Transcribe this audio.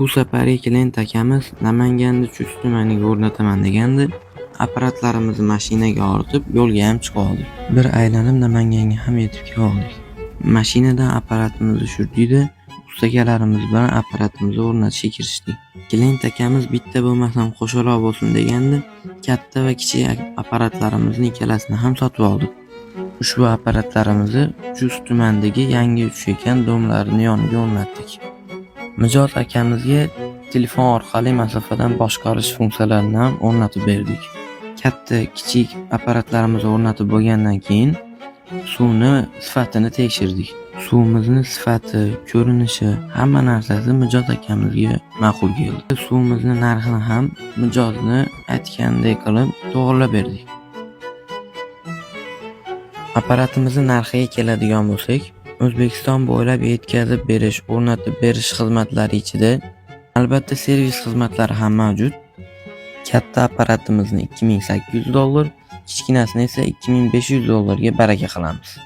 Bu safar klient akamiz Namanganda Chust tumaniga o'rnataman degandi. Apparatlarimizni mashinaga ortib, yo'lga ham chiqib oldik. Bir aylanib Namanganga ham yetib keldik. Mashinadan apparatimizni tushirdik-da, ustakalarimiz bilan apparatimizni o'rnatishga kirishdik. Klient akamiz bitta bo'lmasam qo'shaloq bo'lsin degandi. Katta va kichik apparatlarimizni ikkalasini ham sotib oldik. Ushbu apparatlarimizni Chust tumanidagi yangi uchish domlarini yoniga o'rnatdik. Mijoz akamizga telefon orqali masofadan boshqarish funksiyalarini ham o'rnatib berdik. Katta, kichik apparatlarimizni o'rnatib bo'lgandan keyin suvni sifatini tekshirdik. Suvimizni sifati, ko'rinishi, hamma narsasi Mijoz akamizga ma'qul keldi. Suvimizni narxini ham Mijozni aytgandek qilib to'g'rilab berdik. Apparatimizning narxiga keladigan bo'lsak, O'zbekiston bo'ylab yetkazib berish, o'rnatib berish xizmatlari ichida albatta servis xizmatlari ham mavjud. Katta apparatimizni $2800, kichkinasini esa $2500 ga baraka qilamiz.